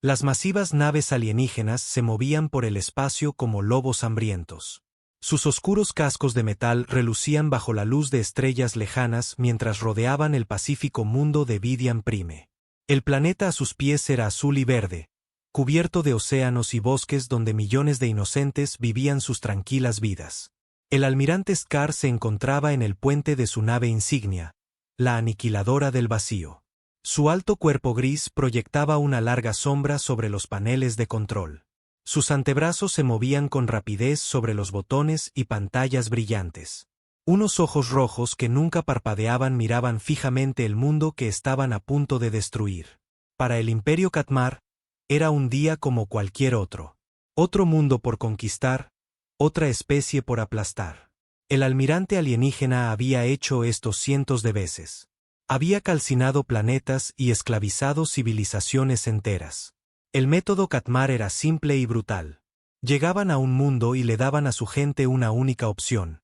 Las masivas naves alienígenas se movían por el espacio como lobos hambrientos. Sus oscuros cascos de metal relucían bajo la luz de estrellas lejanas mientras rodeaban el pacífico mundo de Vidian Prime. El planeta a sus pies era azul y verde, cubierto de océanos y bosques donde millones de inocentes vivían sus tranquilas vidas. El almirante Scar se encontraba en el puente de su nave insignia, la Aniquiladora del Vacío. Su alto cuerpo gris proyectaba una larga sombra sobre los paneles de control. Sus antebrazos se movían con rapidez sobre los botones y pantallas brillantes. Unos ojos rojos que nunca parpadeaban miraban fijamente el mundo que estaban a punto de destruir. Para el Imperio Katmar, era un día como cualquier otro. Otro mundo por conquistar, otra especie por aplastar. El almirante alienígena había hecho esto cientos de veces. Había calcinado planetas y esclavizado civilizaciones enteras. El método Katmar era simple y brutal. Llegaban a un mundo y le daban a su gente una única opción: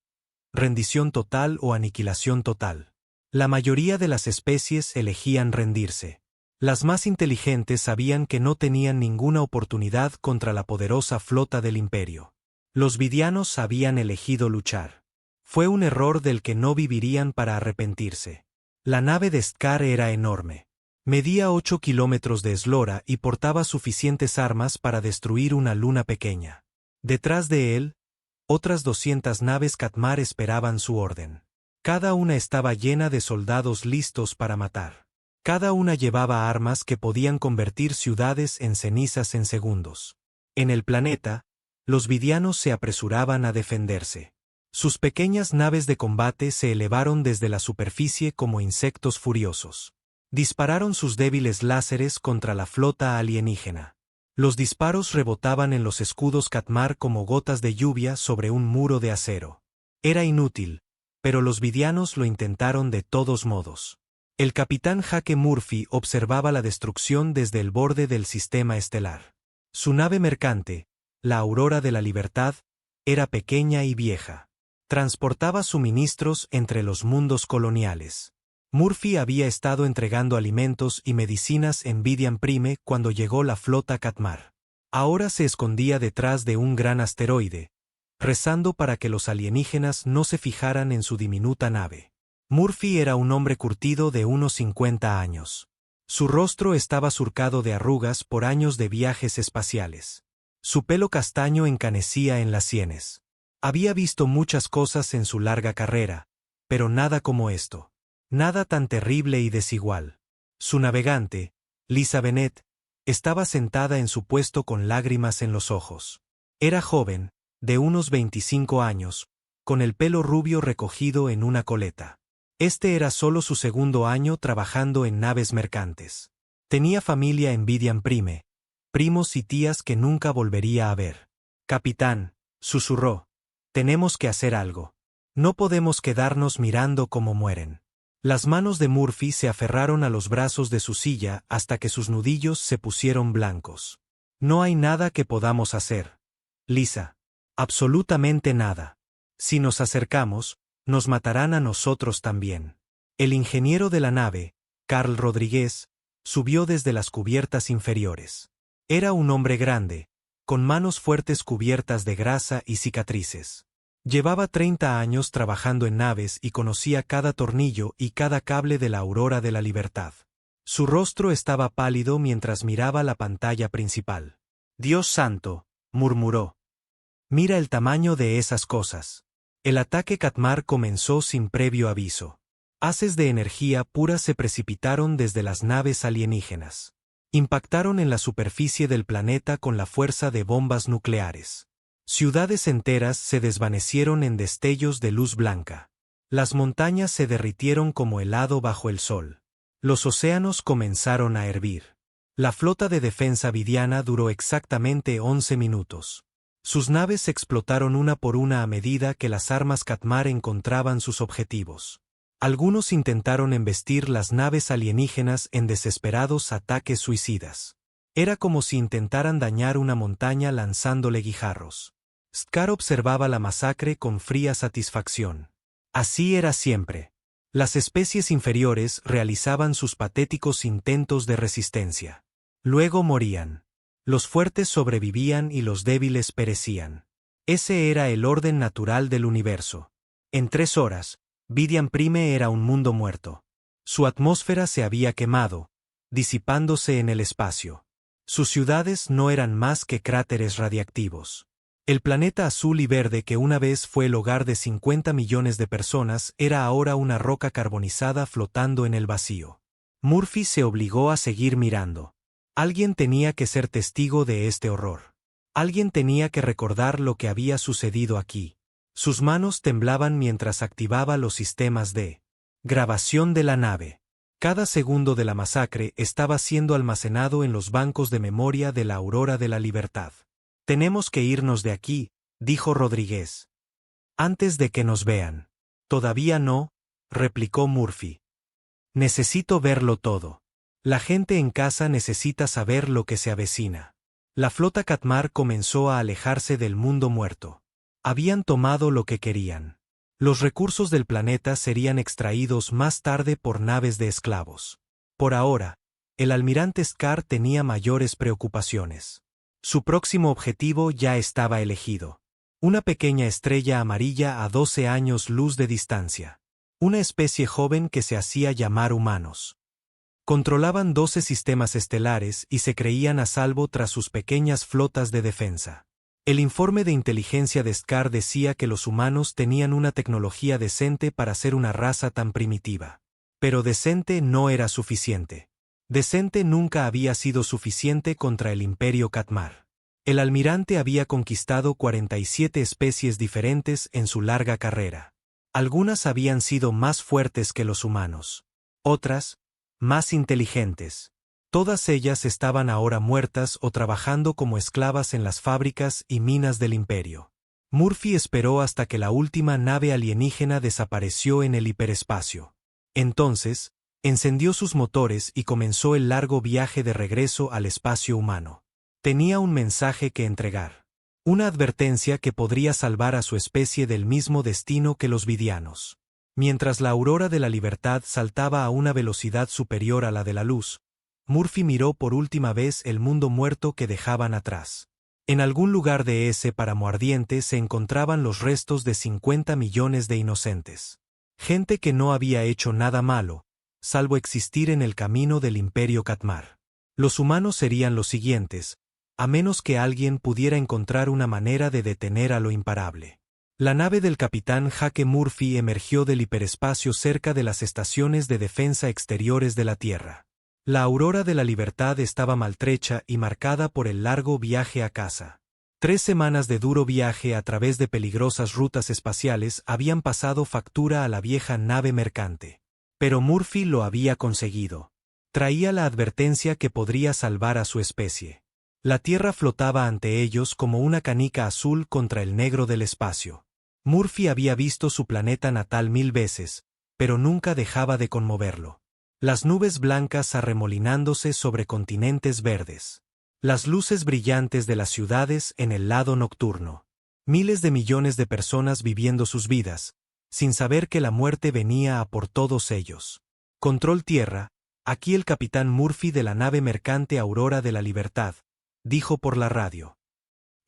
rendición total o aniquilación total. La mayoría de las especies elegían rendirse. Las más inteligentes sabían que no tenían ninguna oportunidad contra la poderosa flota del imperio. Los vidianos habían elegido luchar. Fue un error del que no vivirían para arrepentirse. La nave de Scar era enorme. Medía 8 kilómetros de eslora y portaba suficientes armas para destruir una luna pequeña. Detrás de él, otras 200 naves Katmar esperaban su orden. Cada una estaba llena de soldados listos para matar. Cada una llevaba armas que podían convertir ciudades en cenizas en segundos. En el planeta, los vidianos se apresuraban a defenderse. Sus pequeñas naves de combate se elevaron desde la superficie como insectos furiosos. Dispararon sus débiles láseres contra la flota alienígena. Los disparos rebotaban en los escudos Katmar como gotas de lluvia sobre un muro de acero. Era inútil, pero los vidianos lo intentaron de todos modos. El capitán Hake Murphy observaba la destrucción desde el borde del sistema estelar. Su nave mercante, la Aurora de la Libertad, era pequeña y vieja. Transportaba suministros entre los mundos coloniales. Murphy había estado entregando alimentos y medicinas en Vidian Prime cuando llegó la flota Katmar. Ahora se escondía detrás de un gran asteroide, rezando para que los alienígenas no se fijaran en su diminuta nave. Murphy era un hombre curtido de unos 50 años. Su rostro estaba surcado de arrugas por años de viajes espaciales. Su pelo castaño encanecía en las sienes. Había visto muchas cosas en su larga carrera, pero nada como esto. Nada tan terrible y desigual. Su navegante, Lisa Bennett, estaba sentada en su puesto con lágrimas en los ojos. Era joven, de unos 25 años, con el pelo rubio recogido en una coleta. Este era solo su segundo año trabajando en naves mercantes. Tenía familia en Vidian Prime, primos y tías que nunca volvería a ver. «Capitán», susurró, «tenemos que hacer algo. No podemos quedarnos mirando cómo mueren». Las manos de Murphy se aferraron a los brazos de su silla hasta que sus nudillos se pusieron blancos. «No hay nada que podamos hacer, Lisa. Absolutamente nada. Si nos acercamos, nos matarán a nosotros también». El ingeniero de la nave, Carl Rodríguez, subió desde las cubiertas inferiores. Era un hombre grande, con manos fuertes cubiertas de grasa y cicatrices. Llevaba 30 años trabajando en naves y conocía cada tornillo y cada cable de la Aurora de la Libertad. Su rostro estaba pálido mientras miraba la pantalla principal. «Dios santo», murmuró. «Mira el tamaño de esas cosas». El ataque Katmar comenzó sin previo aviso. Haces de energía pura se precipitaron desde las naves alienígenas. Impactaron en la superficie del planeta con la fuerza de bombas nucleares. Ciudades enteras se desvanecieron en destellos de luz blanca. Las montañas se derritieron como helado bajo el sol. Los océanos comenzaron a hervir. La flota de defensa vidiana duró exactamente 11 minutos. Sus naves explotaron una por una a medida que las armas Katmar encontraban sus objetivos. Algunos intentaron embestir las naves alienígenas en desesperados ataques suicidas. Era como si intentaran dañar una montaña lanzándole guijarros. Scar observaba la masacre con fría satisfacción. Así era siempre. Las especies inferiores realizaban sus patéticos intentos de resistencia. Luego morían. Los fuertes sobrevivían y los débiles perecían. Ese era el orden natural del universo. En 3 horas, Vidian Prime era un mundo muerto. Su atmósfera se había quemado, disipándose en el espacio. Sus ciudades no eran más que cráteres radiactivos. El planeta azul y verde que una vez fue el hogar de 50 millones de personas era ahora una roca carbonizada flotando en el vacío. Murphy se obligó a seguir mirando. Alguien tenía que ser testigo de este horror. Alguien tenía que recordar lo que había sucedido aquí. Sus manos temblaban mientras activaba los sistemas de grabación de la nave. Cada segundo de la masacre estaba siendo almacenado en los bancos de memoria de la Aurora de la Libertad. «Tenemos que irnos de aquí», dijo Rodríguez. «Antes de que nos vean». «Todavía no», replicó Murphy. «Necesito verlo todo. La gente en casa necesita saber lo que se avecina». La flota Katmar comenzó a alejarse del mundo muerto. Habían tomado lo que querían. Los recursos del planeta serían extraídos más tarde por naves de esclavos. Por ahora, el almirante Scar tenía mayores preocupaciones. Su próximo objetivo ya estaba elegido. Una pequeña estrella amarilla a 12 años luz de distancia. Una especie joven que se hacía llamar humanos. Controlaban 12 sistemas estelares y se creían a salvo tras sus pequeñas flotas de defensa. El informe de inteligencia de Scar decía que los humanos tenían una tecnología decente para ser una raza tan primitiva. Pero decente no era suficiente. Decente nunca había sido suficiente contra el Imperio Katmar. El almirante había conquistado 47 especies diferentes en su larga carrera. Algunas habían sido más fuertes que los humanos. Otras, más inteligentes. Todas ellas estaban ahora muertas o trabajando como esclavas en las fábricas y minas del imperio. Murphy esperó hasta que la última nave alienígena desapareció en el hiperespacio. Entonces, encendió sus motores y comenzó el largo viaje de regreso al espacio humano. Tenía un mensaje que entregar. Una advertencia que podría salvar a su especie del mismo destino que los vidianos. Mientras la Aurora de la Libertad saltaba a una velocidad superior a la de la luz, Murphy miró por última vez el mundo muerto que dejaban atrás. En algún lugar de ese páramo ardiente se encontraban los restos de 50 millones de inocentes. Gente que no había hecho nada malo, salvo existir en el camino del Imperio Katmar. Los humanos serían los siguientes, a menos que alguien pudiera encontrar una manera de detener a lo imparable. La nave del capitán Jake Murphy emergió del hiperespacio cerca de las estaciones de defensa exteriores de la Tierra. La Aurora de la Libertad estaba maltrecha y marcada por el largo viaje a casa. 3 semanas de duro viaje a través de peligrosas rutas espaciales habían pasado factura a la vieja nave mercante. Pero Murphy lo había conseguido. Traía la advertencia que podría salvar a su especie. La Tierra flotaba ante ellos como una canica azul contra el negro del espacio. Murphy había visto su planeta natal 1000 veces, pero nunca dejaba de conmoverlo. Las nubes blancas arremolinándose sobre continentes verdes. Las luces brillantes de las ciudades en el lado nocturno. Miles de millones de personas viviendo sus vidas, sin saber que la muerte venía a por todos ellos. Control Tierra, aquí el capitán Murphy de la nave mercante Aurora de la Libertad, dijo por la radio.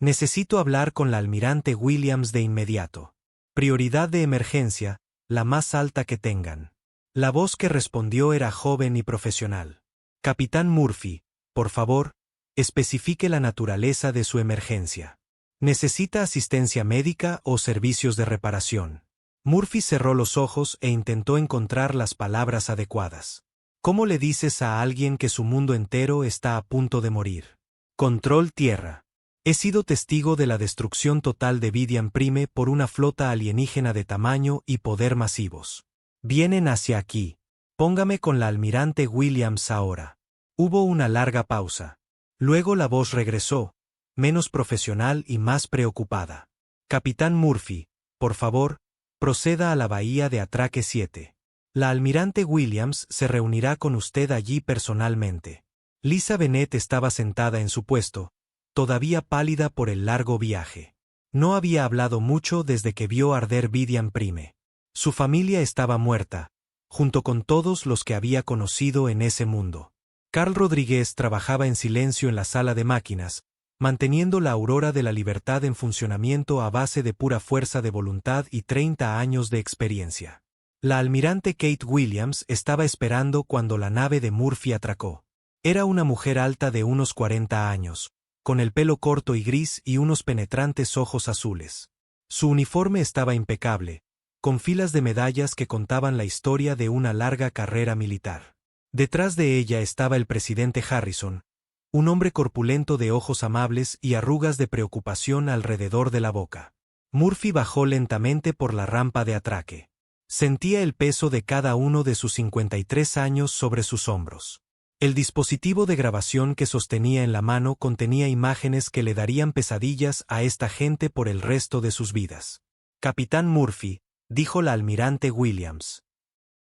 Necesito hablar con la almirante Williams de inmediato. Prioridad de emergencia, la más alta que tengan. La voz que respondió era joven y profesional. Capitán Murphy, por favor, especifique la naturaleza de su emergencia. ¿Necesita asistencia médica o servicios de reparación? Murphy cerró los ojos e intentó encontrar las palabras adecuadas. ¿Cómo le dices a alguien que su mundo entero está a punto de morir? Control Tierra. He sido testigo de la destrucción total de Vidian Prime por una flota alienígena de tamaño y poder masivos. Vienen hacia aquí. Póngame con la almirante Williams ahora. Hubo una larga pausa. Luego la voz regresó, menos profesional y más preocupada. Capitán Murphy, por favor, proceda a la bahía de Atraque 7. La almirante Williams se reunirá con usted allí personalmente. Lisa Bennett estaba sentada en su puesto, todavía pálida por el largo viaje. No había hablado mucho desde que vio arder Vidian Prime. Su familia estaba muerta, junto con todos los que había conocido en ese mundo. Carl Rodríguez trabajaba en silencio en la sala de máquinas, manteniendo la aurora de la libertad en funcionamiento a base de pura fuerza de voluntad y 30 años de experiencia. La almirante Kate Williams estaba esperando cuando la nave de Murphy atracó. Era una mujer alta de unos 40 años, con el pelo corto y gris y unos penetrantes ojos azules. Su uniforme estaba impecable, con filas de medallas que contaban la historia de una larga carrera militar. Detrás de ella estaba el presidente Harrison, un hombre corpulento de ojos amables y arrugas de preocupación alrededor de la boca. Murphy bajó lentamente por la rampa de atraque. Sentía el peso de cada uno de sus 53 años sobre sus hombros. El dispositivo de grabación que sostenía en la mano contenía imágenes que le darían pesadillas a esta gente por el resto de sus vidas. «Capitán Murphy», dijo la almirante Williams.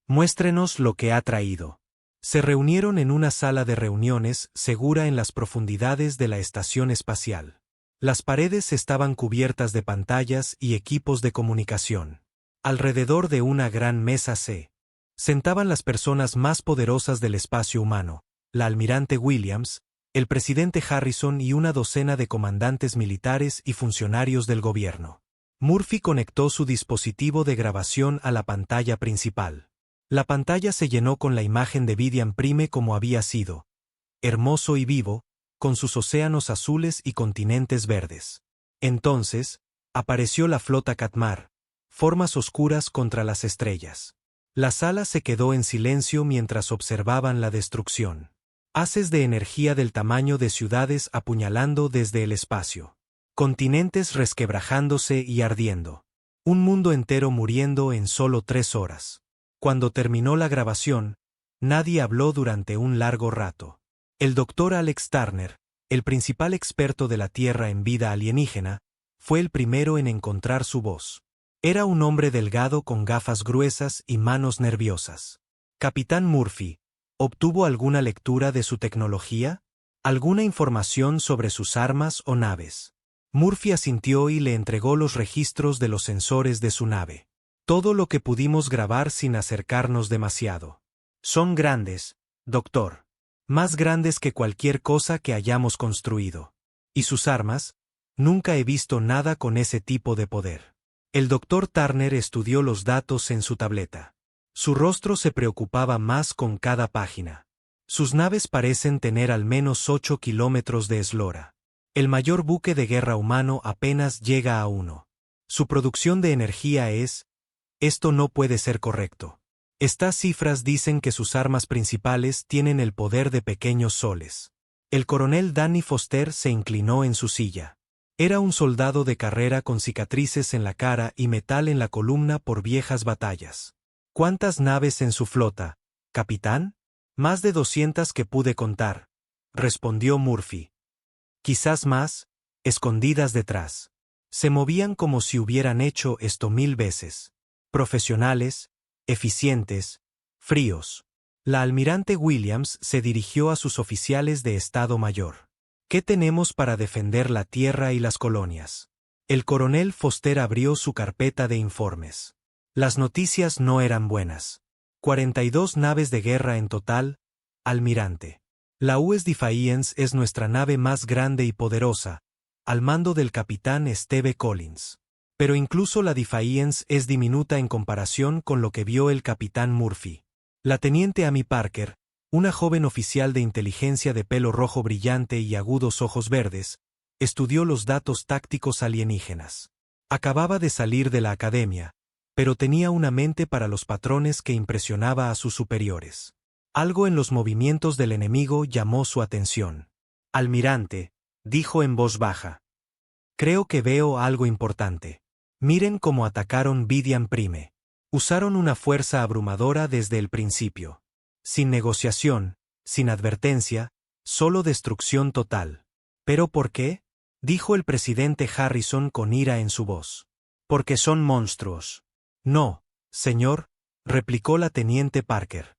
«Muéstrenos lo que ha traído». Se reunieron en una sala de reuniones segura en las profundidades de la estación espacial. Las paredes estaban cubiertas de pantallas y equipos de comunicación. Alrededor de una gran mesa se sentaban las personas más poderosas del espacio humano, la almirante Williams, el presidente Harrison y una docena de comandantes militares y funcionarios del gobierno. Murphy conectó su dispositivo de grabación a la pantalla principal. La pantalla se llenó con la imagen de Vidian Prime como había sido, hermoso y vivo, con sus océanos azules y continentes verdes. Entonces, apareció la flota Katmar, formas oscuras contra las estrellas. La sala se quedó en silencio mientras observaban la destrucción. Haces de energía del tamaño de ciudades apuñalando desde el espacio. Continentes resquebrajándose y ardiendo. Un mundo entero muriendo en solo 3 horas. Cuando terminó la grabación, nadie habló durante un largo rato. El doctor Alex Turner, el principal experto de la Tierra en vida alienígena, fue el primero en encontrar su voz. Era un hombre delgado con gafas gruesas y manos nerviosas. «Capitán Murphy, ¿obtuvo alguna lectura de su tecnología? ¿Alguna información sobre sus armas o naves?» Murphy asintió y le entregó los registros de los sensores de su nave. «Todo lo que pudimos grabar sin acercarnos demasiado. Son grandes, doctor. Más grandes que cualquier cosa que hayamos construido. ¿Y sus armas? Nunca he visto nada con ese tipo de poder». El doctor Turner estudió los datos en su tableta. Su rostro se preocupaba más con cada página. Sus naves parecen tener al menos 8 kilómetros de eslora. El mayor buque de guerra humano apenas llega a 1. Su producción de energía es... Esto no puede ser correcto. Estas cifras dicen que sus armas principales tienen el poder de pequeños soles. El coronel Danny Foster se inclinó en su silla. Era un soldado de carrera con cicatrices en la cara y metal en la columna por viejas batallas. «¿Cuántas naves en su flota, capitán?» «Más de 200 que pude contar», respondió Murphy. «Quizás más, escondidas detrás. Se movían como si hubieran hecho esto 1000 veces. Profesionales, eficientes, fríos». La almirante Williams se dirigió a sus oficiales de Estado Mayor. «¿Qué tenemos para defender la tierra y las colonias?» El coronel Foster abrió su carpeta de informes. Las noticias no eran buenas. 42 naves de guerra en total, almirante. La US Defiance es nuestra nave más grande y poderosa, al mando del capitán Steve Collins. Pero incluso la Defiance es diminuta en comparación con lo que vio el capitán Murphy. La teniente Amy Parker, una joven oficial de inteligencia de pelo rojo brillante y agudos ojos verdes, estudió los datos tácticos alienígenas. Acababa de salir de la academia, pero tenía una mente para los patrones que impresionaba a sus superiores. Algo en los movimientos del enemigo llamó su atención. «Almirante», dijo en voz baja. «Creo que veo algo importante. Miren cómo atacaron Vidian Prime. Usaron una fuerza abrumadora desde el principio. Sin negociación, sin advertencia, solo destrucción total». «¿Pero por qué?», dijo el presidente Harrison con ira en su voz. «Porque son monstruos». «No, señor», replicó la teniente Parker.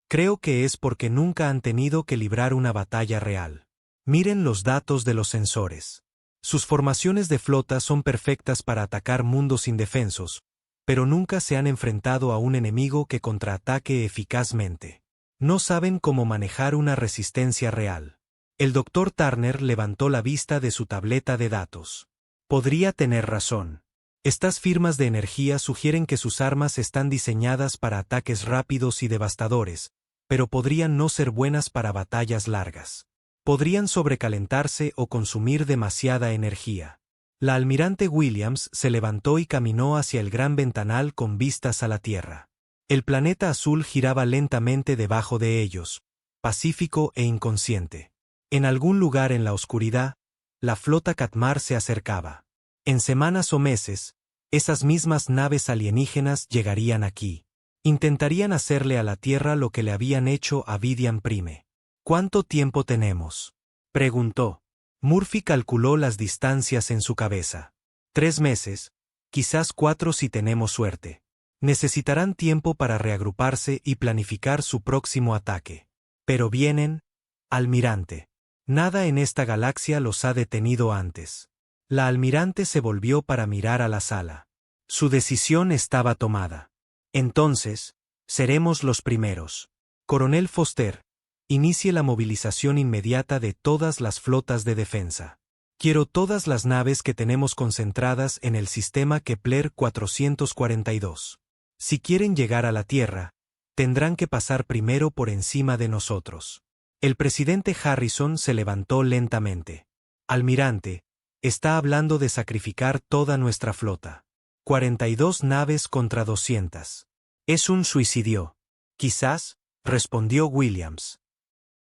«Creo que es porque nunca han tenido que librar una batalla real. Miren los datos de los sensores. Sus formaciones de flota son perfectas para atacar mundos indefensos, pero nunca se han enfrentado a un enemigo que contraataque eficazmente. No saben cómo manejar una resistencia real. El Dr. Turner levantó la vista de su tableta de datos. Podría tener razón. Estas firmas de energía sugieren que sus armas están diseñadas para ataques rápidos y devastadores, pero podrían no ser buenas para batallas largas. Podrían sobrecalentarse o consumir demasiada energía. La almirante Williams se levantó y caminó hacia el gran ventanal con vistas a la Tierra. El planeta azul giraba lentamente debajo de ellos, pacífico e inconsciente. En algún lugar en la oscuridad, la flota Katmar se acercaba. En semanas o meses, esas mismas naves alienígenas llegarían aquí. Intentarían hacerle a la Tierra lo que le habían hecho a Vidian Prime. ¿Cuánto tiempo tenemos?, preguntó. Murphy calculó las distancias en su cabeza. 3 meses, quizás 4 si tenemos suerte. Necesitarán tiempo para reagruparse y planificar su próximo ataque. Pero vienen, almirante. Nada en esta galaxia los ha detenido antes. La almirante se volvió para mirar a la sala. Su decisión estaba tomada. Entonces, seremos los primeros. Coronel Foster, inicie la movilización inmediata de todas las flotas de defensa. Quiero todas las naves que tenemos concentradas en el sistema Kepler 442. Si quieren llegar a la Tierra, tendrán que pasar primero por encima de nosotros. El presidente Harrison se levantó lentamente. Almirante, está hablando de sacrificar toda nuestra flota. 42 naves contra 200. Es un suicidio. Quizás, respondió Williams.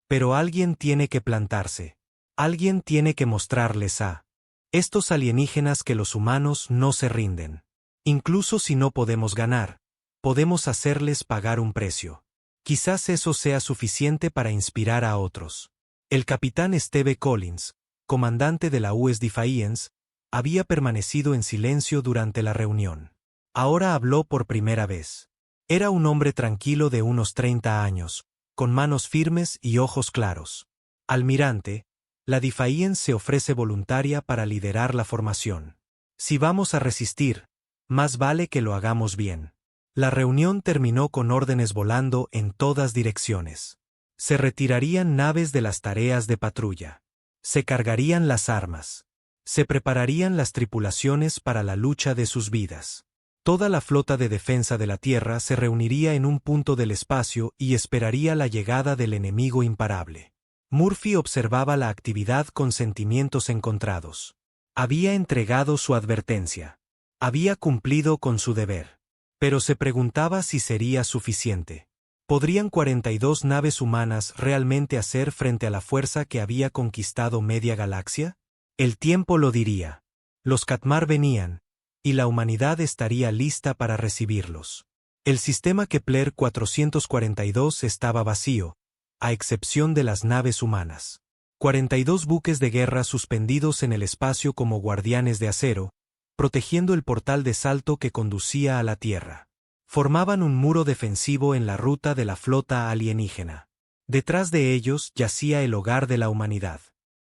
Pero alguien tiene que plantarse. Alguien tiene que mostrarles a estos alienígenas que los humanos no se rinden. Incluso si no podemos ganar, podemos hacerles pagar un precio. Quizás eso sea suficiente para inspirar a otros. El capitán Steve Collins, comandante de la US Defiance, había permanecido en silencio durante la reunión. Ahora habló por primera vez. Era un hombre tranquilo de unos 30 años, con manos firmes y ojos claros. Almirante, la Defiance se ofrece voluntaria para liderar la formación. Si vamos a resistir, más vale que lo hagamos bien. La reunión terminó con órdenes volando en todas direcciones. Se retirarían naves de las tareas de patrulla. Se cargarían las armas. Se prepararían las tripulaciones para la lucha de sus vidas. Toda la flota de defensa de la Tierra se reuniría en un punto del espacio y esperaría la llegada del enemigo imparable. Murphy observaba la actividad con sentimientos encontrados. Había entregado su advertencia. Había cumplido con su deber. Pero se preguntaba si sería suficiente. ¿Podrían 42 naves humanas realmente hacer frente a la fuerza que había conquistado media galaxia? El tiempo lo diría. Los Katmar venían, y la humanidad estaría lista para recibirlos. El sistema Kepler 442 estaba vacío, a excepción de las naves humanas. 42 buques de guerra suspendidos en el espacio como guardianes de acero, protegiendo el portal de salto que conducía a la Tierra. Formaban un muro defensivo en la ruta de la flota alienígena. Detrás de ellos yacía el hogar de la humanidad.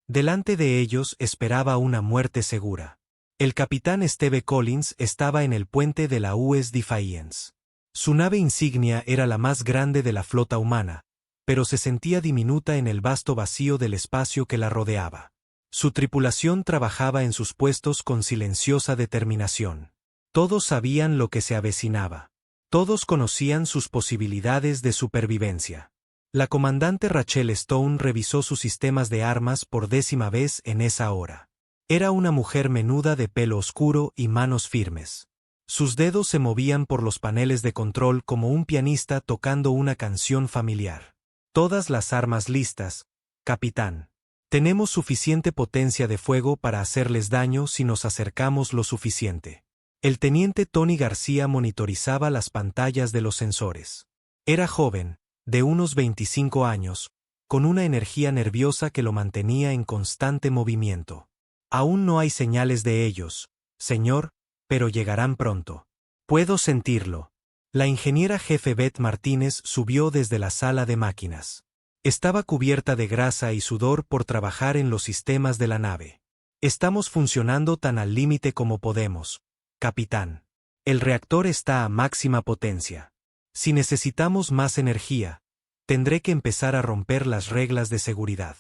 Delante de ellos esperaba una muerte segura. El capitán Steve Collins estaba en el puente de la US Defiance. Su nave insignia era la más grande de la flota humana, pero se sentía diminuta en el vasto vacío del espacio que la rodeaba. Su tripulación trabajaba en sus puestos con silenciosa determinación. Todos sabían lo que se avecinaba. Todos conocían sus posibilidades de supervivencia. La comandante Rachel Stone revisó sus sistemas de armas por 10ª vez en esa hora. Era una mujer menuda de pelo oscuro y manos firmes. Sus dedos se movían por los paneles de control como un pianista tocando una canción familiar. Todas las armas listas, capitán. Tenemos suficiente potencia de fuego para hacerles daño si nos acercamos lo suficiente. El teniente Tony García monitorizaba las pantallas de los sensores. Era joven, de unos 25 años, con una energía nerviosa que lo mantenía en constante movimiento. Aún no hay señales de ellos, señor, pero llegarán pronto. Puedo sentirlo. La ingeniera jefe Beth Martínez subió desde la sala de máquinas. Estaba cubierta de grasa y sudor por trabajar en los sistemas de la nave. Estamos funcionando tan al límite como podemos, capitán. El reactor está a máxima potencia. Si necesitamos más energía, Tendré que empezar a romper las reglas de seguridad.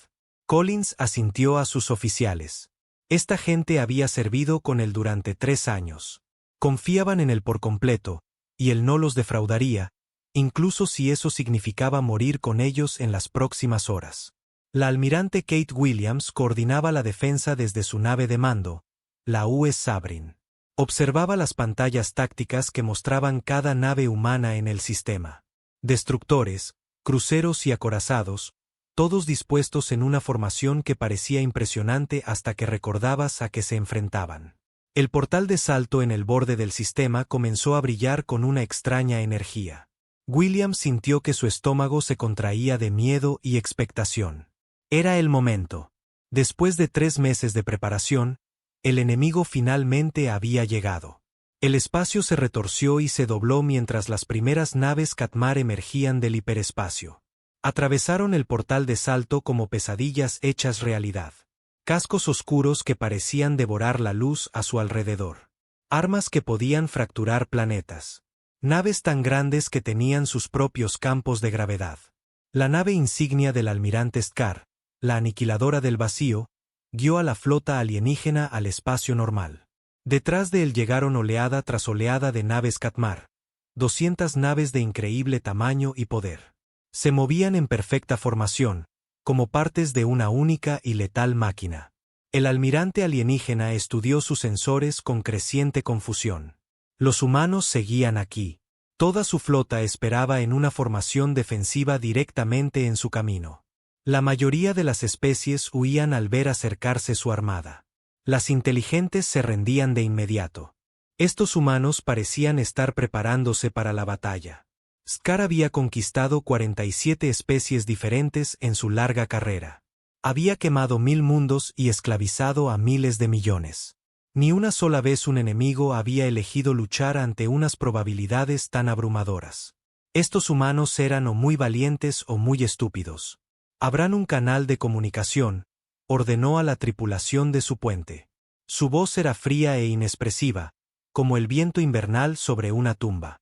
Collins asintió a sus oficiales. Esta gente había servido con él durante 3 años. Confiaban en él por completo, y él no los defraudaría, incluso si eso significaba morir con ellos en las próximas horas. La almirante Kate Williams coordinaba la defensa desde su nave de mando, la US Sabrin. Observaba las pantallas tácticas que mostraban cada nave humana en el sistema. Destructores, cruceros y acorazados, todos dispuestos en una formación que parecía impresionante hasta que recordabas a qué se enfrentaban. El portal de salto en el borde del sistema comenzó a brillar con una extraña energía. Williams sintió que su estómago se contraía de miedo y expectación. Era el momento. Después de 3 meses de preparación, el enemigo finalmente había llegado. El espacio se retorció y se dobló mientras las primeras naves Katmar emergían del hiperespacio. Atravesaron el portal de salto como pesadillas hechas realidad. Cascos oscuros que parecían devorar la luz a su alrededor. Armas que podían fracturar planetas. Naves tan grandes que tenían sus propios campos de gravedad. La nave insignia del almirante Skar, la aniquiladora del vacío, guió a la flota alienígena al espacio normal. Detrás de él llegaron oleada tras oleada de naves Katmar, 200 naves de increíble tamaño y poder. Se movían en perfecta formación, como partes de una única y letal máquina. El almirante alienígena estudió sus sensores con creciente confusión. Los humanos seguían aquí. Toda su flota esperaba en una formación defensiva directamente en su camino. La mayoría de las especies huían al ver acercarse su armada. Las inteligentes se rendían de inmediato. Estos humanos parecían estar preparándose para la batalla. Skar había conquistado 47 especies diferentes en su larga carrera. Había quemado 1000 mundos y esclavizado a miles de millones. Ni una sola vez un enemigo había elegido luchar ante unas probabilidades tan abrumadoras. Estos humanos eran o muy valientes o muy estúpidos. Abran un canal de comunicación, ordenó a la tripulación de su puente. Su voz era fría e inexpresiva, como el viento invernal sobre una tumba.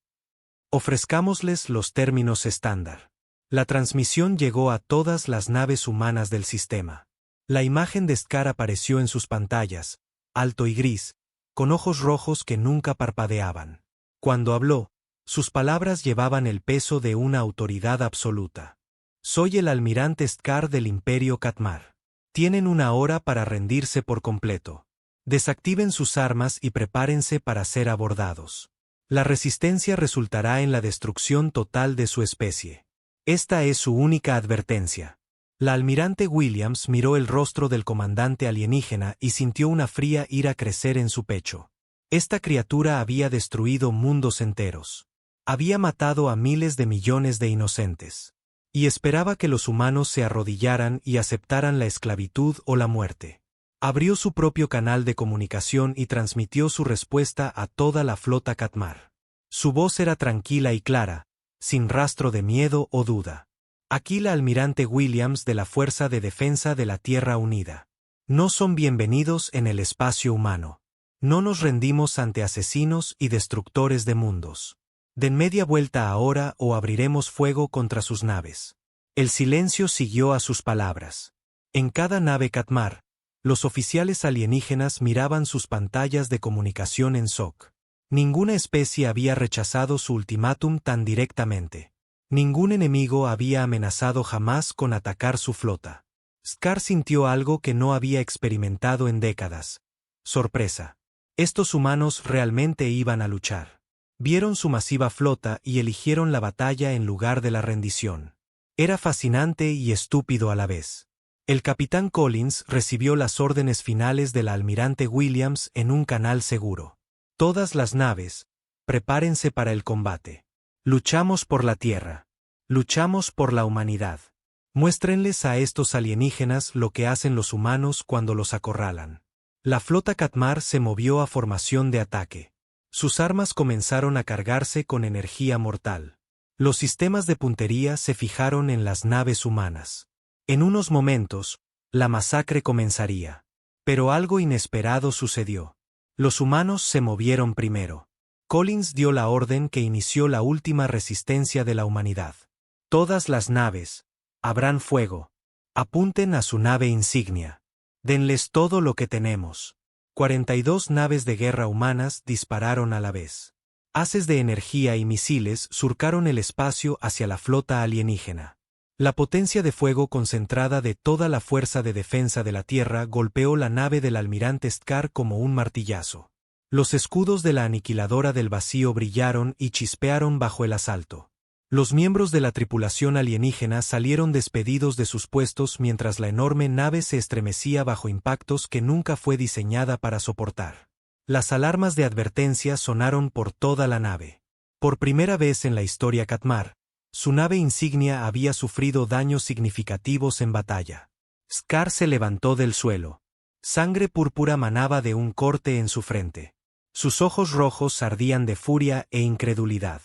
Ofrezcámosles los términos estándar. La transmisión llegó a todas las naves humanas del sistema. La imagen de Skar apareció en sus pantallas, alto y gris, con ojos rojos que nunca parpadeaban. Cuando habló, sus palabras llevaban el peso de una autoridad absoluta. Soy el almirante Skar del Imperio Katmar. Tienen 1 hora para rendirse por completo. Desactiven sus armas y prepárense para ser abordados. La resistencia resultará en la destrucción total de su especie. Esta es su única advertencia. La almirante Williams miró el rostro del comandante alienígena y sintió una fría ira crecer en su pecho. Esta criatura había destruido mundos enteros. Había matado a miles de millones de inocentes. Y esperaba que los humanos se arrodillaran y aceptaran la esclavitud o la muerte. Abrió su propio canal de comunicación y transmitió su respuesta a toda la flota Katmar. Su voz era tranquila y clara, sin rastro de miedo o duda. Aquí la almirante Williams de la Fuerza de Defensa de la Tierra Unida. No son bienvenidos en el espacio humano. No nos rendimos ante asesinos y destructores de mundos. Den media vuelta ahora o abriremos fuego contra sus naves. El silencio siguió a sus palabras. En cada nave Katmar, los oficiales alienígenas miraban sus pantallas de comunicación en SOC. Ninguna especie había rechazado su ultimátum tan directamente. Ningún enemigo había amenazado jamás con atacar su flota. Skar sintió algo que no había experimentado en décadas. Sorpresa. Estos humanos realmente iban a luchar. Vieron su masiva flota y eligieron la batalla en lugar de la rendición. Era fascinante y estúpido a la vez. El capitán Collins recibió las órdenes finales de la almirante Williams en un canal seguro. Todas las naves, prepárense para el combate. Luchamos por la Tierra. Luchamos por la humanidad. Muéstrenles a estos alienígenas lo que hacen los humanos cuando los acorralan. La flota Katmar se movió a formación de ataque. Sus armas comenzaron a cargarse con energía mortal. Los sistemas de puntería se fijaron en las naves humanas. En unos momentos, la masacre comenzaría. Pero algo inesperado sucedió. Los humanos se movieron primero. Collins dio la orden que inició la última resistencia de la humanidad. Todas las naves. Habrán fuego. Apunten a su nave insignia. Denles todo lo que tenemos. 42 naves de guerra humanas dispararon a la vez. Haces de energía y misiles surcaron el espacio hacia la flota alienígena. La potencia de fuego concentrada de toda la fuerza de defensa de la Tierra golpeó la nave del almirante Scar como un martillazo. Los escudos de la aniquiladora del vacío brillaron y chispearon bajo el asalto. Los miembros de la tripulación alienígena salieron despedidos de sus puestos mientras la enorme nave se estremecía bajo impactos que nunca fue diseñada para soportar. Las alarmas de advertencia sonaron por toda la nave. Por primera vez en la historia Katmar, su nave insignia había sufrido daños significativos en batalla. Scar se levantó del suelo. Sangre púrpura manaba de un corte en su frente. Sus ojos rojos ardían de furia e incredulidad.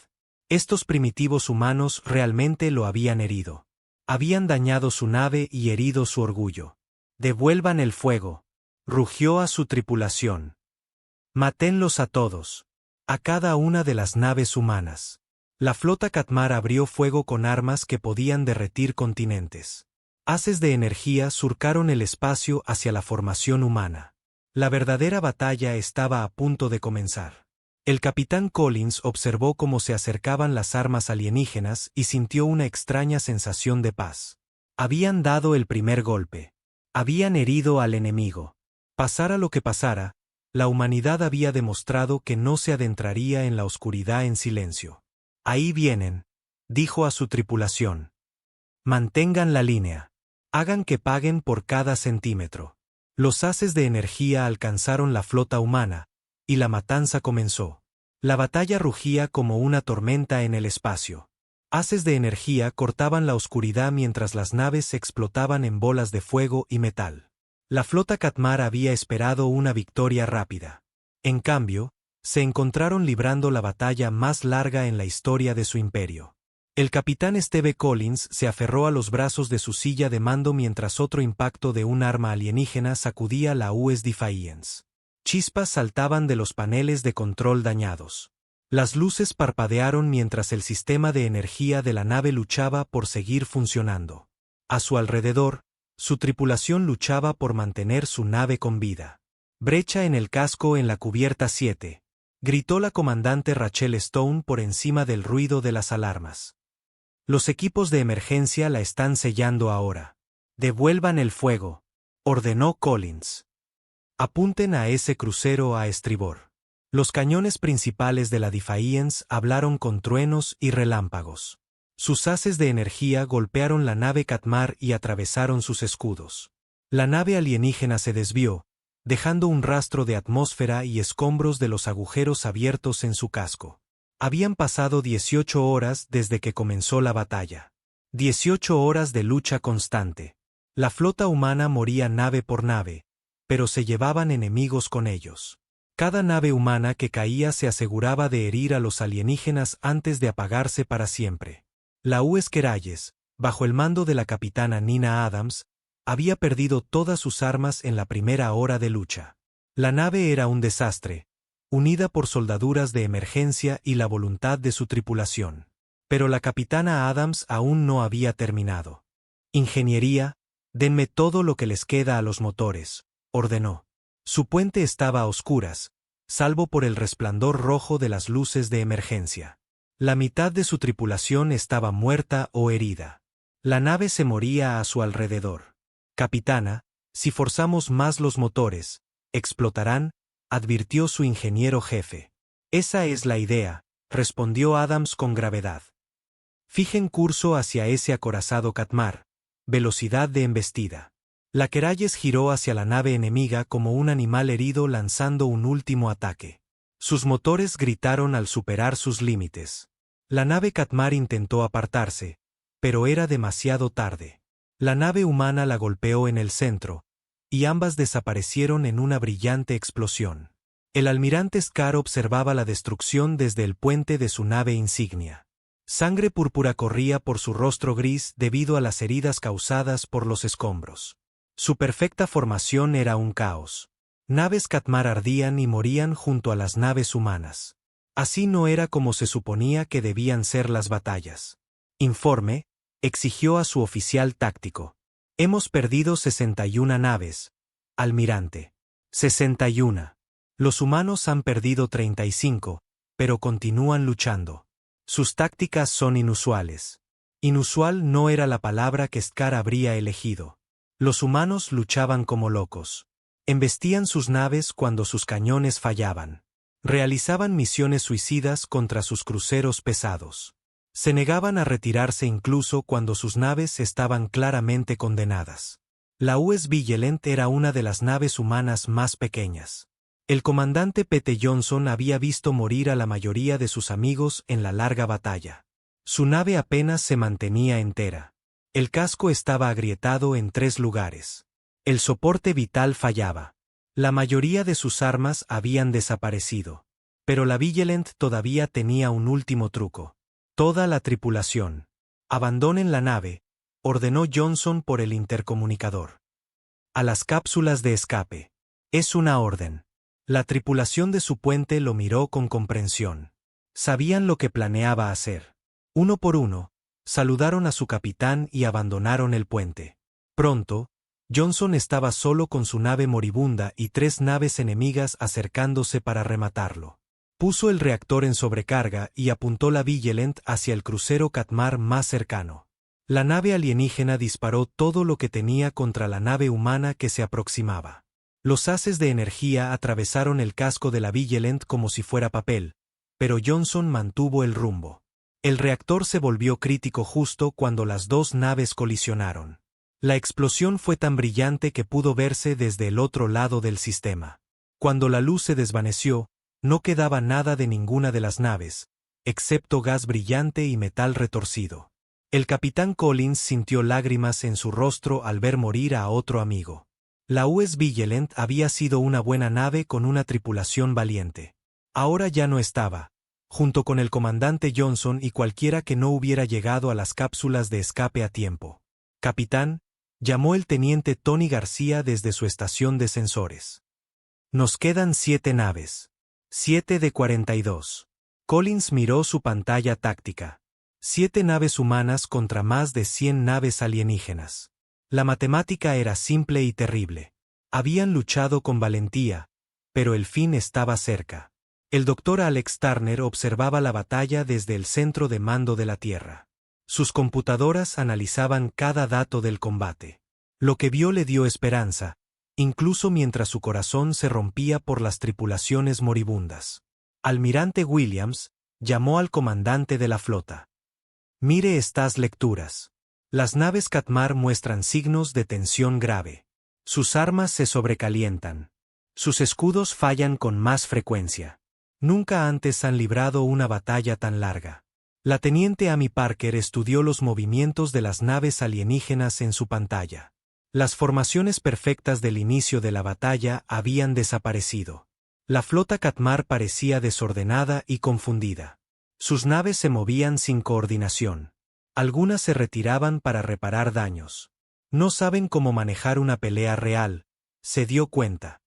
Estos primitivos humanos realmente lo habían herido. Habían dañado su nave y herido su orgullo. «Devuelvan el fuego», rugió a su tripulación. «Mátenlos a todos. A cada una de las naves humanas». La flota Katmar abrió fuego con armas que podían derretir continentes. Haces de energía surcaron el espacio hacia la formación humana. La verdadera batalla estaba a punto de comenzar. El capitán Collins observó cómo se acercaban las armas alienígenas y sintió una extraña sensación de paz. Habían dado el primer golpe. Habían herido al enemigo. Pasara lo que pasara, la humanidad había demostrado que no se adentraría en la oscuridad en silencio. «Ahí vienen», dijo a su tripulación. «Mantengan la línea. Hagan que paguen por cada centímetro». Los haces de energía alcanzaron la flota humana, y la matanza comenzó. La batalla rugía como una tormenta en el espacio. Haces de energía cortaban la oscuridad mientras las naves explotaban en bolas de fuego y metal. La flota Katmar había esperado una victoria rápida. En cambio, se encontraron librando la batalla más larga en la historia de su imperio. El capitán Steve Collins se aferró a los brazos de su silla de mando mientras otro impacto de un arma alienígena sacudía la US Defiance. Chispas saltaban de los paneles de control dañados. Las luces parpadearon mientras el sistema de energía de la nave luchaba por seguir funcionando. A su alrededor, su tripulación luchaba por mantener su nave con vida. «Brecha en el casco en la cubierta 7», gritó la comandante Rachel Stone por encima del ruido de las alarmas. «Los equipos de emergencia la están sellando ahora. Devuelvan el fuego», ordenó Collins. «Apunten a ese crucero a estribor». Los cañones principales de la Defiance hablaron con truenos y relámpagos. Sus haces de energía golpearon la nave Katmar y atravesaron sus escudos. La nave alienígena se desvió, dejando un rastro de atmósfera y escombros de los agujeros abiertos en su casco. Habían pasado 18 horas desde que comenzó la batalla. 18 horas de lucha constante. La flota humana moría nave por nave, pero se llevaban enemigos con ellos. Cada nave humana que caía se aseguraba de herir a los alienígenas antes de apagarse para siempre. La US Kerayes, bajo el mando de la capitana Nina Adams, había perdido todas sus armas en la primera hora de lucha. La nave era un desastre, unida por soldaduras de emergencia y la voluntad de su tripulación. Pero la capitana Adams aún no había terminado. «Ingeniería, denme todo lo que les queda a los motores», ordenó. Su puente estaba a oscuras, salvo por el resplandor rojo de las luces de emergencia. La mitad de su tripulación estaba muerta o herida. La nave se moría a su alrededor. «Capitana, si forzamos más los motores, explotarán», advirtió su ingeniero jefe. «Esa es la idea», respondió Adams con gravedad. «Fijen curso hacia ese acorazado Katmar, velocidad de embestida». La Kerayes giró hacia la nave enemiga como un animal herido lanzando un último ataque. Sus motores gritaron al superar sus límites. La nave Katmar intentó apartarse, pero era demasiado tarde. La nave humana la golpeó en el centro, y ambas desaparecieron en una brillante explosión. El almirante Scar observaba la destrucción desde el puente de su nave insignia. Sangre púrpura corría por su rostro gris debido a las heridas causadas por los escombros. Su perfecta formación era un caos. Naves Katmar ardían y morían junto a las naves humanas. Así no era como se suponía que debían ser las batallas. «Informe», exigió a su oficial táctico. Hemos perdido 61 naves, almirante. 61. Los humanos han perdido 35, pero continúan luchando. Sus tácticas son inusuales. Inusual no era la palabra que Scar habría elegido. Los humanos luchaban como locos. Embestían sus naves cuando sus cañones fallaban. Realizaban misiones suicidas contra sus cruceros pesados. Se negaban a retirarse incluso cuando sus naves estaban claramente condenadas. La US Vigilant era una de las naves humanas más pequeñas. El comandante Pete Johnson había visto morir a la mayoría de sus amigos en la larga batalla. Su nave apenas se mantenía entera. El casco estaba agrietado en 3 lugares. El soporte vital fallaba. La mayoría de sus armas habían desaparecido. Pero la Vigilant todavía tenía un último truco. Toda la tripulación. Abandonen la nave, ordenó Johnson por el intercomunicador. A las cápsulas de escape. Es una orden. La tripulación de su puente lo miró con comprensión. Sabían lo que planeaba hacer. Uno por uno, saludaron a su capitán y abandonaron el puente. Pronto, Johnson estaba solo con su nave moribunda y 3 naves enemigas acercándose para rematarlo. Puso el reactor en sobrecarga y apuntó la Vigilant hacia el crucero Katmar más cercano. La nave alienígena disparó todo lo que tenía contra la nave humana que se aproximaba. Los haces de energía atravesaron el casco de la Vigilant como si fuera papel, pero Johnson mantuvo el rumbo. El reactor se volvió crítico justo cuando las 2 naves colisionaron. La explosión fue tan brillante que pudo verse desde el otro lado del sistema. Cuando la luz se desvaneció, no quedaba nada de ninguna de las naves, excepto gas brillante y metal retorcido. El capitán Collins sintió lágrimas en su rostro al ver morir a otro amigo. La US Vigilant había sido una buena nave con una tripulación valiente. Ahora ya no estaba, junto con el comandante Johnson y cualquiera que no hubiera llegado a las cápsulas de escape a tiempo. Capitán, llamó el teniente Tony García desde su estación de sensores. Nos quedan 7 naves. 7 de 42. Collins miró su pantalla táctica. 7 naves humanas contra más de 100 naves alienígenas. La matemática era simple y terrible. Habían luchado con valentía, pero el fin estaba cerca. El doctor Alex Turner observaba la batalla desde el centro de mando de la Tierra. Sus computadoras analizaban cada dato del combate. Lo que vio le dio esperanza, incluso mientras su corazón se rompía por las tripulaciones moribundas. Almirante Williams llamó al comandante de la flota. Mire estas lecturas. Las naves Katmar muestran signos de tensión grave. Sus armas se sobrecalientan. Sus escudos fallan con más frecuencia. Nunca antes han librado una batalla tan larga. La teniente Amy Parker estudió los movimientos de las naves alienígenas en su pantalla. Las formaciones perfectas del inicio de la batalla habían desaparecido. La flota Katmar parecía desordenada y confundida. Sus naves se movían sin coordinación. Algunas se retiraban para reparar daños. No saben cómo manejar una pelea real, se dio cuenta.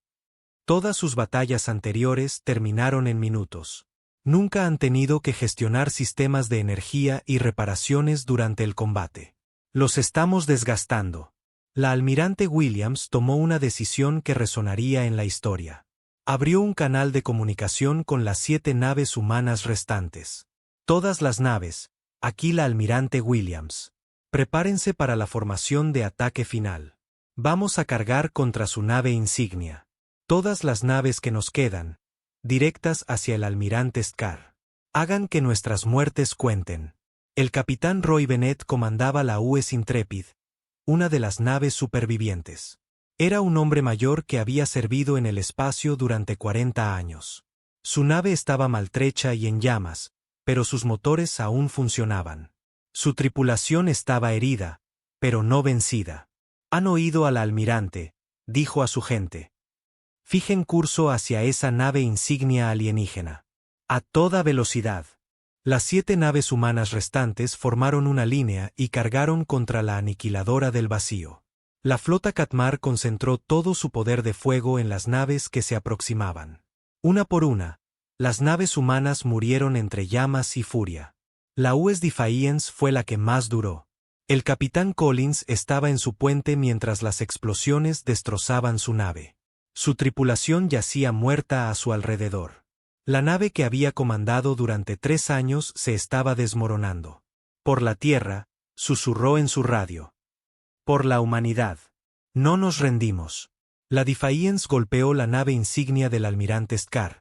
Todas sus batallas anteriores terminaron en minutos. Nunca han tenido que gestionar sistemas de energía y reparaciones durante el combate. Los estamos desgastando. La almirante Williams tomó una decisión que resonaría en la historia. Abrió un canal de comunicación con las 7 naves humanas restantes. Todas las naves, aquí la almirante Williams. Prepárense para la formación de ataque final. Vamos a cargar contra su nave insignia. Todas las naves que nos quedan, directas hacia el almirante Scar. Hagan que nuestras muertes cuenten. El capitán Roy Bennett comandaba la US Intrepid, una de las naves supervivientes. Era un hombre mayor que había servido en el espacio durante 40 años. Su nave estaba maltrecha y en llamas, pero sus motores aún funcionaban. Su tripulación estaba herida, pero no vencida. Han oído al almirante, dijo a su gente. Fijen curso hacia esa nave insignia alienígena. A toda velocidad. Las 7 naves humanas restantes formaron una línea y cargaron contra la aniquiladora del vacío. La flota Katmar concentró todo su poder de fuego en las naves que se aproximaban. Una por una, las naves humanas murieron entre llamas y furia. La US Defiance fue la que más duró. El capitán Collins estaba en su puente mientras las explosiones destrozaban su nave. Su tripulación yacía muerta a su alrededor. La nave que había comandado durante 3 años se estaba desmoronando. Por la tierra, susurró en su radio. Por la humanidad. No nos rendimos. La Defiance golpeó la nave insignia del almirante Scar,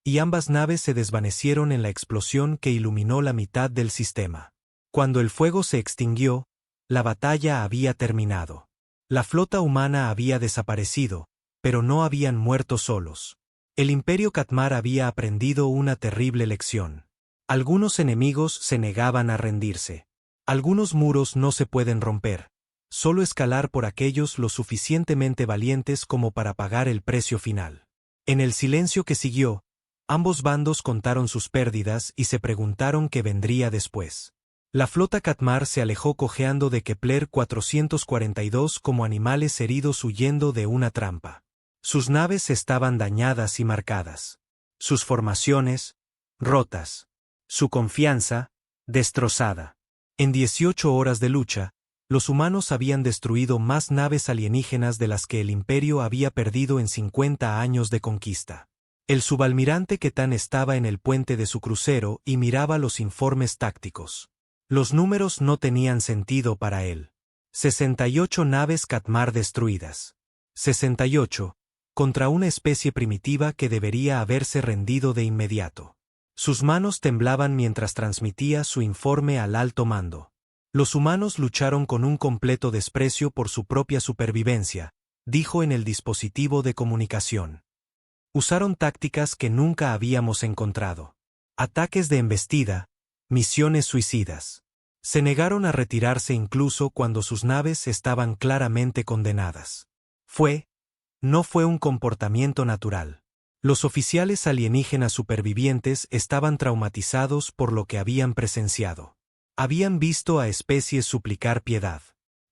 y ambas naves se desvanecieron en la explosión que iluminó la mitad del sistema. Cuando el fuego se extinguió, la batalla había terminado. La flota humana había desaparecido, pero no habían muerto solos. El Imperio Katmar había aprendido una terrible lección. Algunos enemigos se negaban a rendirse. Algunos muros no se pueden romper, solo escalar por aquellos lo suficientemente valientes como para pagar el precio final. En el silencio que siguió, ambos bandos contaron sus pérdidas y se preguntaron qué vendría después. La flota Katmar se alejó cojeando de Kepler 442 como animales heridos huyendo de una trampa. Sus naves estaban dañadas y marcadas. Sus formaciones, rotas. Su confianza, destrozada. En 18 horas de lucha, los humanos habían destruido más naves alienígenas de las que el Imperio había perdido en 50 años de conquista. El subalmirante Ketan estaba en el puente de su crucero y miraba los informes tácticos. Los números no tenían sentido para él. 68 naves Katmar destruidas. 68, contra una especie primitiva que debería haberse rendido de inmediato. Sus manos temblaban mientras transmitía su informe al alto mando. Los humanos lucharon con un completo desprecio por su propia supervivencia, dijo en el dispositivo de comunicación. Usaron tácticas que nunca habíamos encontrado. Ataques de embestida, misiones suicidas. Se negaron a retirarse incluso cuando sus naves estaban claramente condenadas. No fue un comportamiento natural. Los oficiales alienígenas supervivientes estaban traumatizados por lo que habían presenciado. Habían visto a especies suplicar piedad.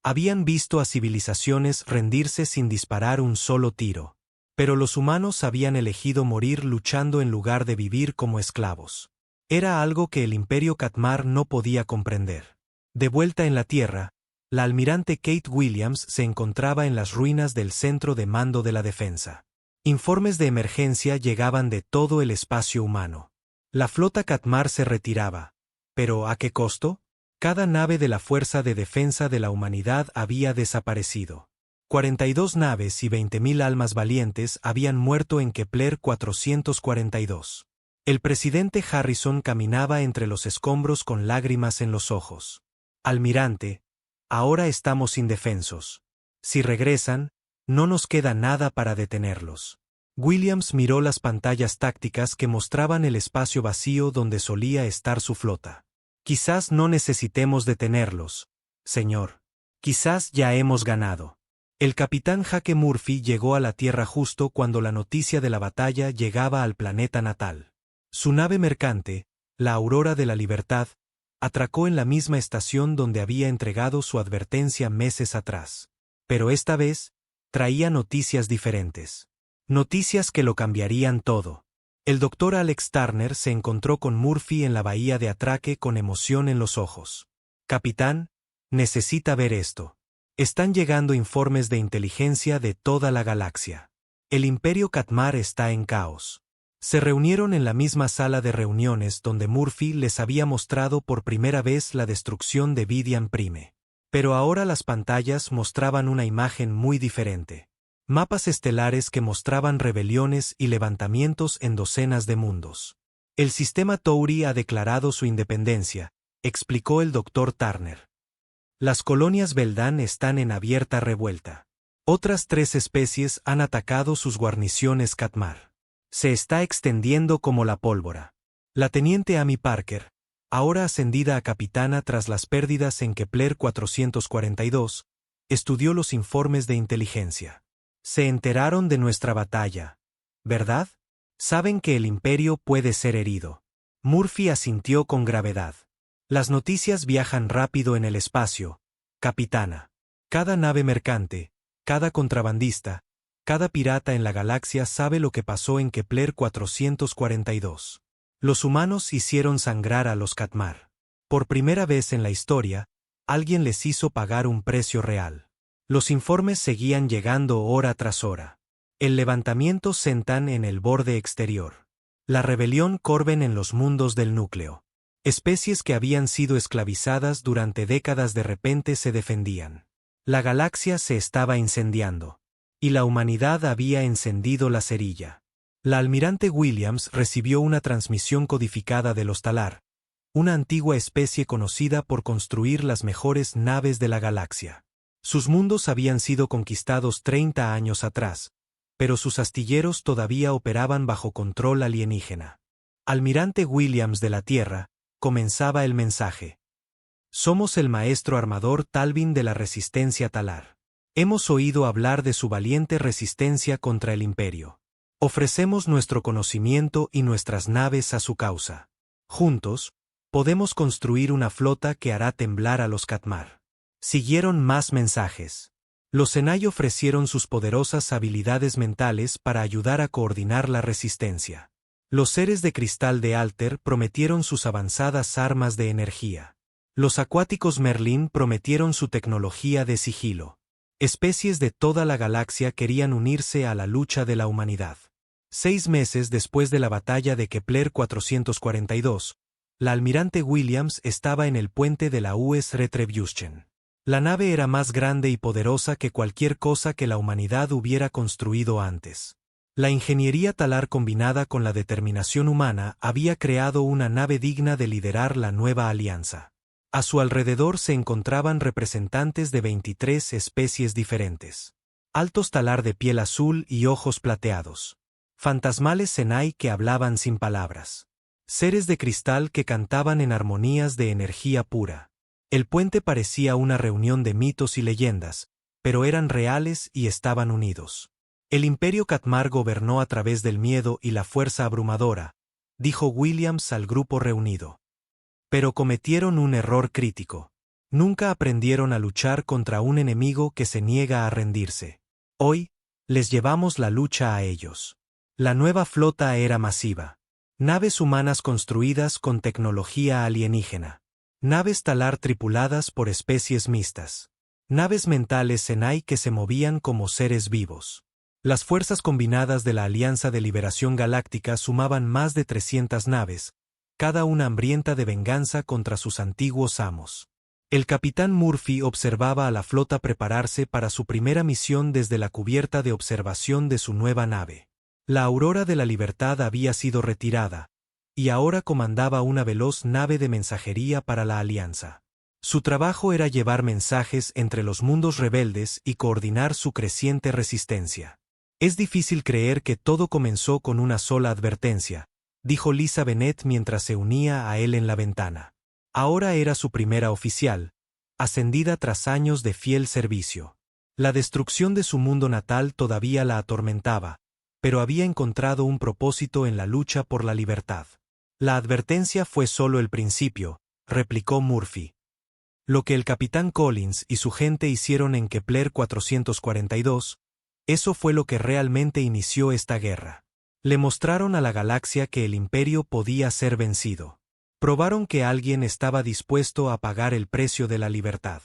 Habían visto a civilizaciones rendirse sin disparar un solo tiro. Pero los humanos habían elegido morir luchando en lugar de vivir como esclavos. Era algo que el Imperio Katmar no podía comprender. De vuelta en la Tierra, la almirante Kate Williams se encontraba en las ruinas del centro de mando de la defensa. Informes de emergencia llegaban de todo el espacio humano. La flota Katmar se retiraba. ¿Pero a qué costo? Cada nave de la Fuerza de Defensa de la Humanidad había desaparecido. 42 naves y 20.000 almas valientes habían muerto en Kepler 442. El presidente Harrison caminaba entre los escombros con lágrimas en los ojos. Almirante, ahora estamos indefensos. Si regresan, no nos queda nada para detenerlos. Williams miró las pantallas tácticas que mostraban el espacio vacío donde solía estar su flota. Quizás no necesitemos detenerlos, señor. Quizás ya hemos ganado. El capitán Jaque Murphy llegó a la Tierra justo cuando la noticia de la batalla llegaba al planeta natal. Su nave mercante, la Aurora de la Libertad, atracó en la misma estación donde había entregado su advertencia meses atrás. Pero esta vez, traía noticias diferentes. Noticias que lo cambiarían todo. El doctor Alex Turner se encontró con Murphy en la bahía de atraque con emoción en los ojos. Capitán, necesita ver esto. Están llegando informes de inteligencia de toda la galaxia. El Imperio Katmar está en caos. Se reunieron en la misma sala de reuniones donde Murphy les había mostrado por primera vez la destrucción de Vidian Prime. Pero ahora las pantallas mostraban una imagen muy diferente. Mapas estelares que mostraban rebeliones y levantamientos en docenas de mundos. El sistema Tauri ha declarado su independencia, explicó el Dr. Turner. Las colonias Beldan están en abierta revuelta. Otras 3 especies han atacado sus guarniciones Katmar. Se está extendiendo como la pólvora. La teniente Amy Parker, ahora ascendida a capitana tras las pérdidas en Kepler 442, estudió los informes de inteligencia. Se enteraron de nuestra batalla, ¿verdad? Saben que el Imperio puede ser herido. Murphy asintió con gravedad. Las noticias viajan rápido en el espacio, capitana. Cada nave mercante, cada contrabandista, cada pirata en la galaxia sabe lo que pasó en Kepler 442. Los humanos hicieron sangrar a los Katmar. Por primera vez en la historia, Alguien les hizo pagar un precio real. Los informes seguían llegando hora tras hora. El levantamiento Sentan en el borde exterior. La rebelión Corben en los mundos del núcleo. Especies que habían sido esclavizadas durante décadas de repente se defendían. La galaxia se estaba incendiando. Y la humanidad había encendido la cerilla. La almirante Williams recibió una transmisión codificada de los Talar, una antigua especie conocida por construir las mejores naves de la galaxia. Sus mundos habían sido conquistados 30 años atrás, pero sus astilleros todavía operaban bajo control alienígena. Almirante Williams de la Tierra, comenzaba el mensaje. Somos el maestro armador Talvin de la Resistencia Talar. Hemos oído hablar de su valiente resistencia contra el Imperio. Ofrecemos nuestro conocimiento y nuestras naves a su causa. Juntos, podemos construir una flota que hará temblar a los Katmar. Siguieron más mensajes. Los Senai ofrecieron sus poderosas habilidades mentales para ayudar a coordinar la resistencia. Los seres de cristal de Alter prometieron sus avanzadas armas de energía. Los acuáticos Merlin prometieron su tecnología de sigilo. Especies de toda la galaxia querían unirse a la lucha de la humanidad. 6 meses después de la batalla de Kepler 442, la almirante Williams estaba en el puente de la US Retribution. La nave era más grande y poderosa que cualquier cosa que la humanidad hubiera construido antes. La ingeniería talar combinada con la determinación humana había creado una nave digna de liderar la nueva alianza. A su alrededor se encontraban representantes de 23 especies diferentes. Altos talar de piel azul y ojos plateados. Fantasmales Senai que hablaban sin palabras. Seres de cristal que cantaban en armonías de energía pura. El puente parecía una reunión de mitos y leyendas, pero eran reales y estaban unidos. El Imperio Katmar gobernó a través del miedo y la fuerza abrumadora, dijo Williams al grupo reunido. Pero cometieron un error crítico. Nunca aprendieron a luchar contra un enemigo que se niega a rendirse. Hoy, les llevamos la lucha a ellos. La nueva flota era masiva. Naves humanas construidas con tecnología alienígena. Naves talar tripuladas por especies mixtas. Naves mentales Senai que se movían como seres vivos. Las fuerzas combinadas de la Alianza de Liberación Galáctica sumaban más de 300 naves, cada una hambrienta de venganza contra sus antiguos amos. El capitán Murphy observaba a la flota prepararse para su primera misión desde la cubierta de observación de su nueva nave. La Aurora de la Libertad había sido retirada, y ahora comandaba una veloz nave de mensajería para la Alianza. Su trabajo era llevar mensajes entre los mundos rebeldes y coordinar su creciente resistencia. Es difícil creer que todo comenzó con una sola advertencia, dijo Lisa Bennett mientras se unía a él en la ventana. Ahora era su primera oficial, ascendida tras años de fiel servicio. La destrucción de su mundo natal todavía la atormentaba, pero había encontrado un propósito en la lucha por la libertad. La advertencia fue solo el principio, replicó Murphy. Lo que el capitán Collins y su gente hicieron en Kepler 442, eso fue lo que realmente inició esta guerra. Le mostraron a la galaxia que el Imperio podía ser vencido. Probaron que alguien estaba dispuesto a pagar el precio de la libertad.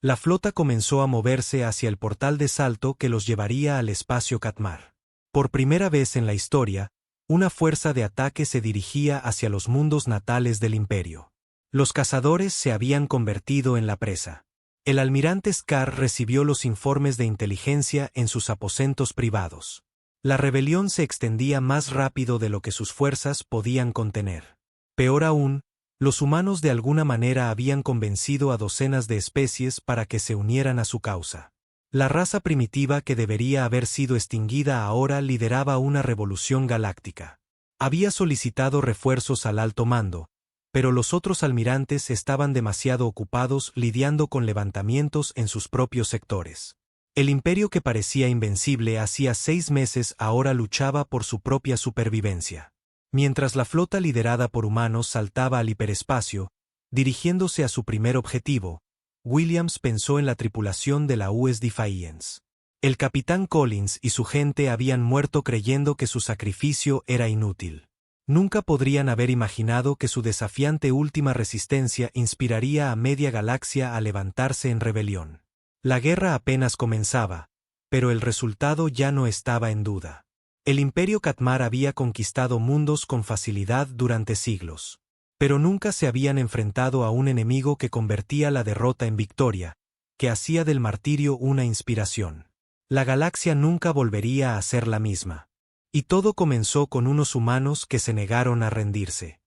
La flota comenzó a moverse hacia el portal de salto que los llevaría al espacio Katmar. Por primera vez en la historia, una fuerza de ataque se dirigía hacia los mundos natales del Imperio. Los cazadores se habían convertido en la presa. El almirante Scar recibió los informes de inteligencia en sus aposentos privados. La rebelión se extendía más rápido de lo que sus fuerzas podían contener. Peor aún, los humanos de alguna manera habían convencido a docenas de especies para que se unieran a su causa. La raza primitiva que debería haber sido extinguida ahora lideraba una revolución galáctica. Había solicitado refuerzos al alto mando, pero los otros almirantes estaban demasiado ocupados lidiando con levantamientos en sus propios sectores. El imperio que parecía invencible hacía 6 meses ahora luchaba por su propia supervivencia. Mientras la flota liderada por humanos saltaba al hiperespacio, dirigiéndose a su primer objetivo, Williams pensó en la tripulación de la US Defiance. El capitán Collins y su gente habían muerto creyendo que su sacrificio era inútil. Nunca podrían haber imaginado que su desafiante última resistencia inspiraría a media galaxia a levantarse en rebelión. La guerra apenas comenzaba, pero el resultado ya no estaba en duda. El Imperio Katmar había conquistado mundos con facilidad durante siglos. Pero nunca se habían enfrentado a un enemigo que convertía la derrota en victoria, que hacía del martirio una inspiración. La galaxia nunca volvería a ser la misma. Y todo comenzó con unos humanos que se negaron a rendirse.